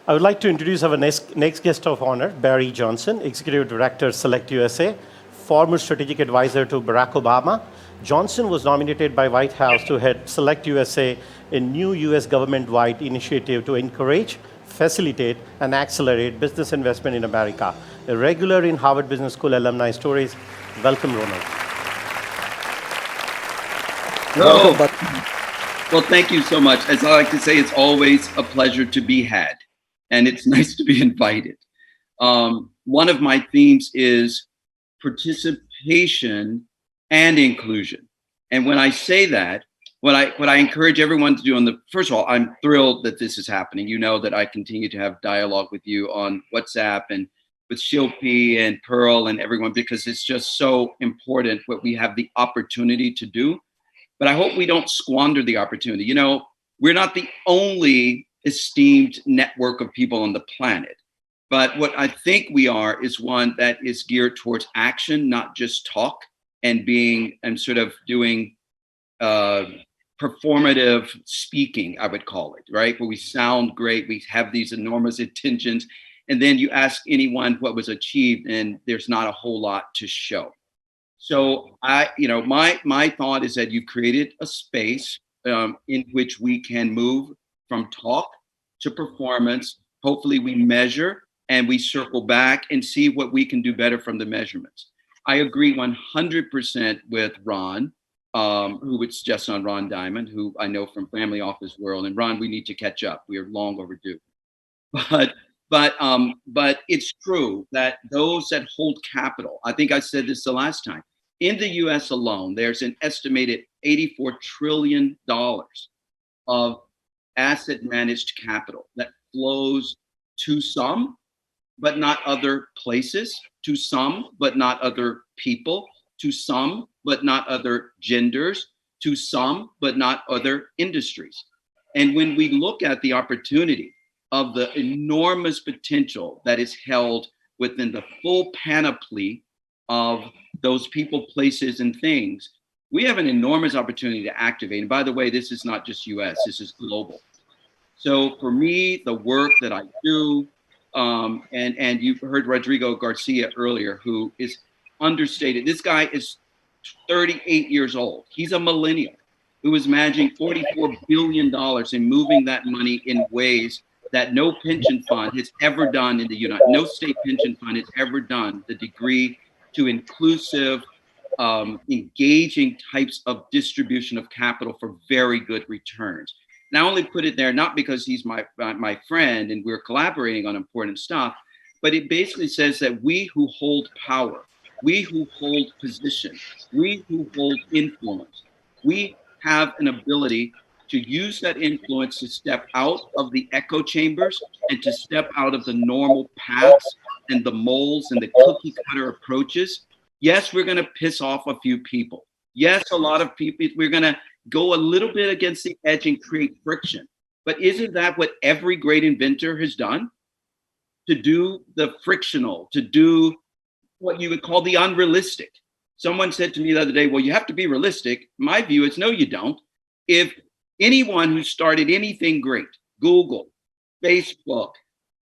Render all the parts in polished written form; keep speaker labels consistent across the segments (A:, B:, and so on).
A: I would like to introduce our next guest of honor, Barry Johnson, Executive Director, Select USA, former strategic advisor to Barack Obama. Johnson was nominated by White House to head Select USA, a new U.S. government-wide initiative to encourage, facilitate, and accelerate business investment in America. A regular in Harvard Business School alumni stories. Welcome, Ronald.
B: Hello. Well, thank you so much. As I like to say, it's always a pleasure to be had, and it's nice to be invited. One of my themes is participation and inclusion. And when I say that, what I encourage everyone to do first of all, I'm thrilled that this is happening. You know that I continue to have dialogue with you on WhatsApp and with Shilpi and Pearl and everyone, because it's just so important what we have the opportunity to do. But I hope we don't squander the opportunity. You know, we're not the only esteemed network of people on the planet. But what I think we are is one that is geared towards action, not just talk, and sort of doing performative speaking, I would call it, right? Where we sound great, we have these enormous intentions, and then you ask anyone what was achieved, and there's not a whole lot to show. So my thought is that you've created a space in which we can move from talk to performance. Hopefully we measure and we circle back and see what we can do better from the measurements. I agree 100% with Ron, who would suggest on Ron Diamond, who I know from Family Office World. And Ron, we need to catch up. We are long overdue. But it's true that those that hold capital, I think I said this the last time, in the US alone, there's an estimated $84 trillion of asset managed capital that flows to some, but not other places, to some, but not other people, to some, but not other genders, to some, but not other industries. And when we look at the opportunity of the enormous potential that is held within the full panoply of those people, places, and things, we have an enormous opportunity to activate. And by the way, this is not just US, this is global. So for me, the work that I do, and you've heard Rodrigo Garcia earlier, who is understated. This guy is 38 years old. He's a millennial who is managing $44 billion and moving that money in ways that no pension fund has ever done in the United States. No state pension fund has ever done the degree to inclusive, engaging types of distribution of capital for very good returns. And I only put it there not because he's my friend and we're collaborating on important stuff, but it basically says that we who hold power, we who hold position, we who hold influence, we have an ability to use that influence to step out of the echo chambers and to step out of the normal paths and the molds and the cookie cutter approaches. Yes, we're going to piss off a few people. Yes, a lot of people, we're going to go a little bit against the edge and create friction. But isn't that what every great inventor has done? To do the frictional, to do what you would call the unrealistic. Someone said to me the other day, well, you have to be realistic. My view is no, you don't. If anyone who started anything great, Google, Facebook,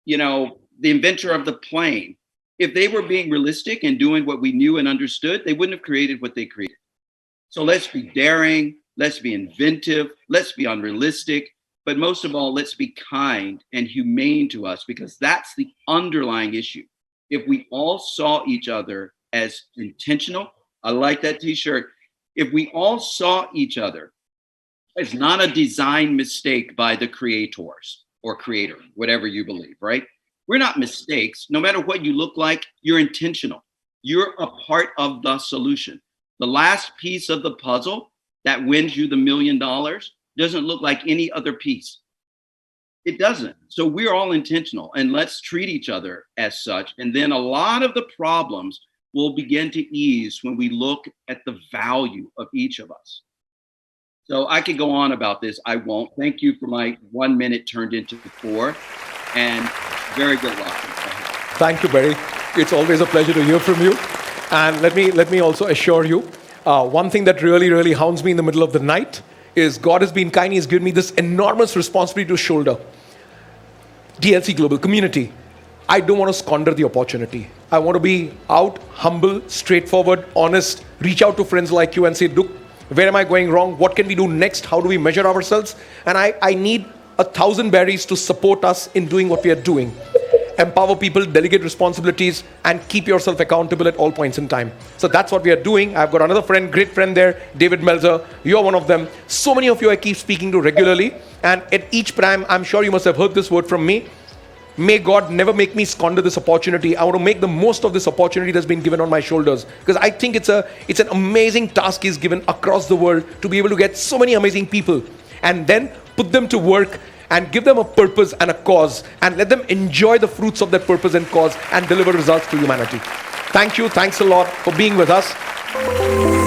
B: the inventor of the plane, if they were being realistic and doing what we knew and understood, they wouldn't have created what they created. So let's be daring, let's be inventive, let's be unrealistic, but most of all, let's be kind and humane to us, because that's the underlying issue. If we all saw each other as intentional, I like that t-shirt. If we all saw each other as not a design mistake by the creators or creator, whatever you believe, right? We're not mistakes. No matter what you look like, you're intentional. You're a part of the solution. The last piece of the puzzle that wins you the $1 million doesn't look like any other piece. It doesn't. So we're all intentional, and let's treat each other as such. And then a lot of the problems will begin to ease when we look at the value of each of us. So I could go on about this. I won't. Thank you for my 1 minute turned into 4, and very good luck.
C: Thank you, Barry. It's always a pleasure to hear from you. And let me also assure you, one thing that really, really hounds me in the middle of the night is God has been kind. He's given me this enormous responsibility to shoulder. DLC Global community, I don't want to squander the opportunity. I want to be out, humble, straightforward, honest, reach out to friends like you and say, look, where am I going wrong? What can we do next? How do we measure ourselves? And I need 1,000 berries to support us in doing what we are doing. Empower people, delegate responsibilities, and keep yourself accountable at all points in time. So that's what we are doing. I've got another friend, great friend there, David Melzer. You're one of them. So many of you I keep speaking to regularly. And at each prime, I'm sure you must have heard this word from me. May God never make me squander this opportunity. I want to make the most of this opportunity that's been given on my shoulders. Because I think it's an amazing task He's given across the world to be able to get so many amazing people and then put them to work and give them a purpose and a cause and let them enjoy the fruits of that purpose and cause and deliver results to humanity. Thank you. Thanks a lot for being with us.